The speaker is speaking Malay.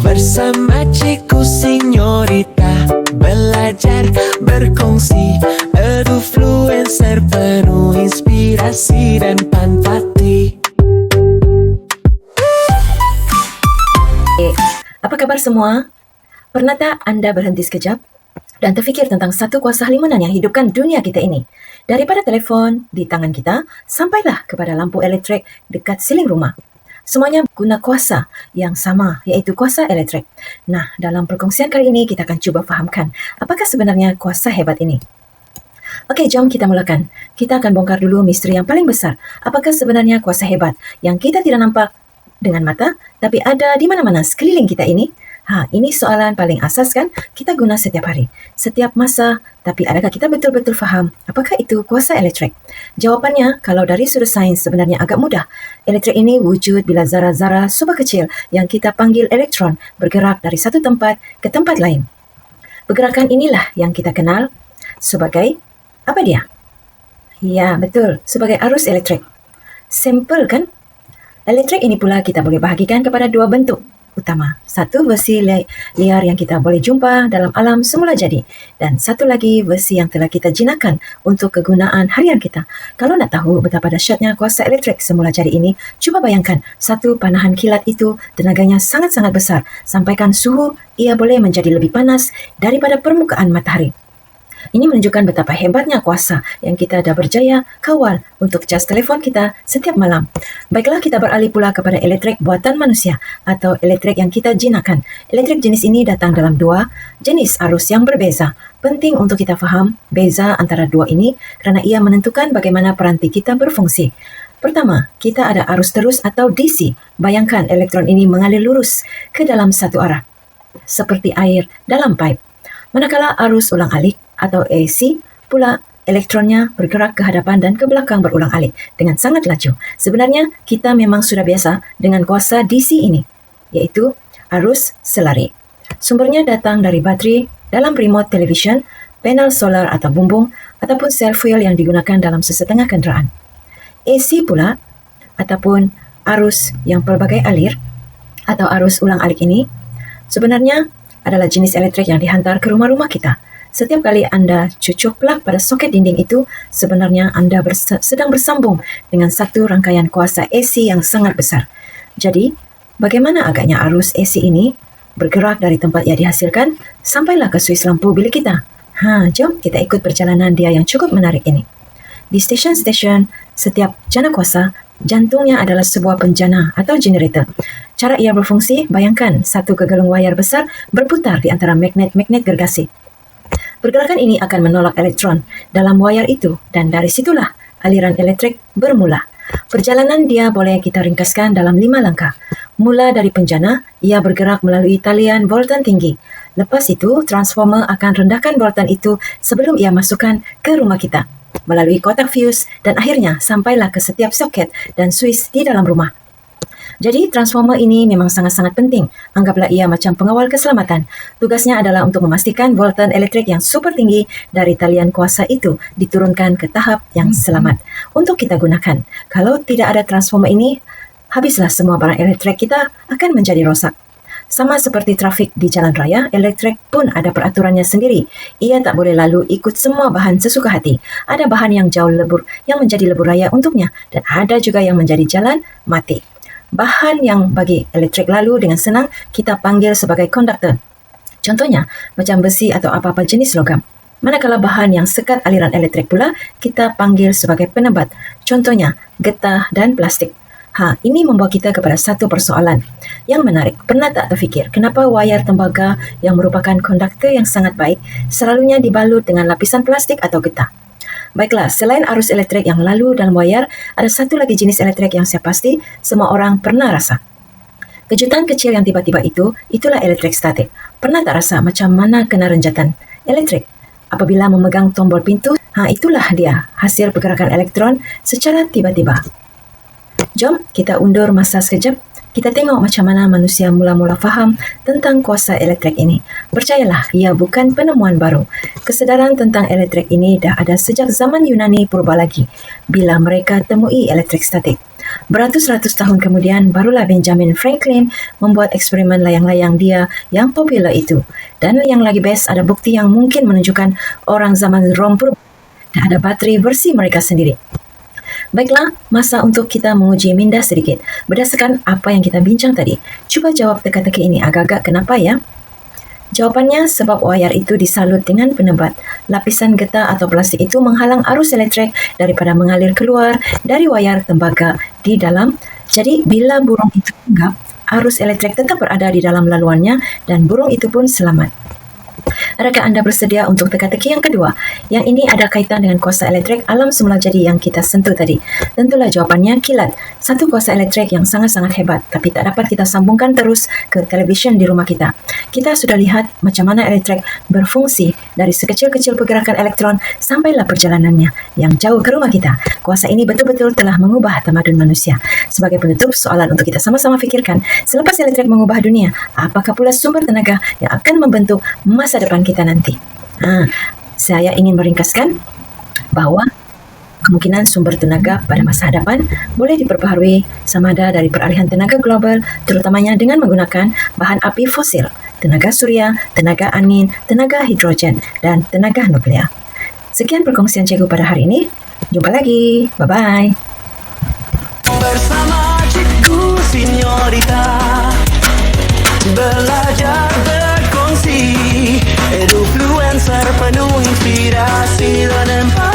Bersama Cikgu Senyorita, belajar berkongsi, edufluencer penuh inspirasi dan empati. Apa kabar semua? Pernah tak anda berhenti sekejap dan terfikir tentang satu kuasa halimunan yang hidupkan dunia kita ini? Daripada telefon di tangan kita, sampailah kepada lampu elektrik dekat siling rumah. Semuanya guna kuasa yang sama, iaitu kuasa elektrik. Nah, dalam perkongsian kali ini kita akan cuba fahamkan apakah sebenarnya kuasa hebat ini. Okey, jom kita mulakan. Kita akan bongkar dulu misteri yang paling besar. Apakah sebenarnya kuasa hebat yang kita tidak nampak dengan mata, tapi ada di mana-mana sekeliling kita ini? Ini soalan paling asas kan kita guna setiap hari, setiap masa. Tapi adakah kita betul-betul faham apakah itu kuasa elektrik? Jawapannya, kalau dari sudut sains sebenarnya agak mudah. Elektrik ini wujud bila zarah-zarah super kecil yang kita panggil elektron bergerak dari satu tempat ke tempat lain. Pergerakan inilah yang kita kenal sebagai apa dia? Ya, betul, sebagai arus elektrik. Simple kan? Elektrik ini pula kita boleh bahagikan kepada dua bentuk utama. Satu, versi liar yang kita boleh jumpa dalam alam semula jadi, dan satu lagi versi yang telah kita jinakkan untuk kegunaan harian kita. Kalau nak tahu betapa dahsyatnya kuasa elektrik semula jadi ini, cuba bayangkan satu panahan kilat itu tenaganya sangat-sangat besar, sampaikan suhu ia boleh menjadi lebih panas daripada permukaan matahari. Ini menunjukkan betapa hebatnya kuasa yang kita dah berjaya kawal untuk cas telefon kita setiap malam. Baiklah, kita beralih pula kepada elektrik buatan manusia atau elektrik yang kita jinakkan. Elektrik jenis ini datang dalam dua jenis arus yang berbeza. Penting untuk kita faham beza antara dua ini kerana ia menentukan bagaimana peranti kita berfungsi. Pertama, kita ada arus terus atau DC. Bayangkan elektron ini mengalir lurus ke dalam satu arah, seperti air dalam pipe. Manakala arus ulang-alik atau AC pula, elektronnya bergerak ke hadapan dan ke belakang berulang-alik dengan sangat laju. Sebenarnya, kita memang sudah biasa dengan kuasa DC ini, iaitu arus selari. Sumbernya datang dari bateri dalam remote television, panel solar atau bumbung, ataupun sel fuel yang digunakan dalam sesetengah kenderaan. AC pula, ataupun arus yang pelbagai alir atau arus ulang-alik ini, sebenarnya adalah jenis elektrik yang dihantar ke rumah-rumah kita. Setiap kali anda cucuk plug pada soket dinding itu, sebenarnya anda sedang bersambung dengan satu rangkaian kuasa AC yang sangat besar. Jadi, bagaimana agaknya arus AC ini bergerak dari tempat ia dihasilkan sampailah ke suis lampu bilik kita? Jom kita ikut perjalanan dia yang cukup menarik ini. Di stesen-stesen setiap jana kuasa, jantungnya adalah sebuah penjana atau generator. Cara ia berfungsi, bayangkan satu kegelung wayar besar berputar di antara magnet-magnet gergasi. Pergerakan ini akan menolak elektron dalam wayar itu dan dari situlah aliran elektrik bermula. Perjalanan dia boleh kita ringkaskan dalam 5 langkah. Mula dari penjana, ia bergerak melalui talian voltan tinggi. Lepas itu, transformer akan rendahkan voltan itu sebelum ia masukkan ke rumah kita, melalui kotak fuse dan akhirnya sampailah ke setiap soket dan suis di dalam rumah. Jadi, transformer ini memang sangat-sangat penting. Anggaplah ia macam pengawal keselamatan. Tugasnya adalah untuk memastikan voltan elektrik yang super tinggi dari talian kuasa itu diturunkan ke tahap yang selamat untuk kita gunakan. Kalau tidak ada transformer ini, habislah semua barang elektrik kita akan menjadi rosak. Sama seperti trafik di jalan raya, elektrik pun ada peraturannya sendiri. Ia tak boleh lalu ikut semua bahan sesuka hati. Ada bahan yang jauh lebur, yang menjadi lebur raya untuknya, dan ada juga yang menjadi jalan mati. Bahan yang bagi elektrik lalu dengan senang kita panggil sebagai konduktor. Contohnya, macam besi atau apa-apa jenis logam. Manakala bahan yang sekat aliran elektrik pula, kita panggil sebagai penebat. Contohnya, getah dan plastik. Ini membawa kita kepada satu persoalan yang menarik. Pernah tak terfikir kenapa wayar tembaga yang merupakan konduktor yang sangat baik selalunya dibalut dengan lapisan plastik atau getah? Baiklah, selain arus elektrik yang lalu dalam wayar, ada satu lagi jenis elektrik yang saya pasti semua orang pernah rasa. Kejutan kecil yang tiba-tiba itulah elektrik statik. Pernah tak rasa macam mana kena renjatan elektrik? Apabila memegang tombol pintu, itulah dia, hasil pergerakan elektron secara tiba-tiba. Jom kita undur masa sekejap. Kita tengok macam mana manusia mula-mula faham tentang kuasa elektrik ini. Percayalah, ia bukan penemuan baru. Kesedaran tentang elektrik ini dah ada sejak zaman Yunani purba lagi, bila mereka temui elektrik statik. Beratus-ratus tahun kemudian, barulah Benjamin Franklin membuat eksperimen layang-layang dia yang popular itu. Dan yang lagi best, ada bukti yang mungkin menunjukkan orang zaman Rom purba dan ada bateri versi mereka sendiri. Baiklah, masa untuk kita menguji minda sedikit. Berdasarkan apa yang kita bincang tadi, cuba jawab teka-teki ini agak-agak kenapa ya? Jawapannya sebab wayar itu disalut dengan penebat. Lapisan getah atau plastik itu menghalang arus elektrik daripada mengalir keluar dari wayar tembaga di dalam. Jadi bila burung itu hinggap, arus elektrik tetap berada di dalam laluannya dan burung itu pun selamat. Adakah anda bersedia untuk teka-teki yang kedua? Yang ini ada kaitan dengan kuasa elektrik alam semula jadi yang kita sentuh tadi. Tentulah jawapannya kilat. Satu kuasa elektrik yang sangat-sangat hebat, tapi tak dapat kita sambungkan terus ke televisyen di rumah kita. Kita sudah lihat macam mana elektrik berfungsi dari sekecil-kecil pergerakan elektron sampailah perjalanannya yang jauh ke rumah kita. Kuasa ini betul-betul telah mengubah tamadun manusia. Sebagai penutup, soalan untuk kita sama-sama fikirkan, selepas elektrik mengubah dunia, apakah pula sumber tenaga yang akan membentuk masa depan kita nanti? Saya ingin meringkaskan bahawa kemungkinan sumber tenaga pada masa hadapan boleh diperbaharui sama ada dari peralihan tenaga global, terutamanya dengan menggunakan bahan api fosil, tenaga surya, tenaga angin, tenaga hidrogen, dan tenaga nuklear. Sekian perkongsian cikgu pada hari ini. Jumpa lagi. Bye-bye. Bersama Cikgu Senyorita, belajar berkongsi, edufluencer penuh inspirasi dan empati.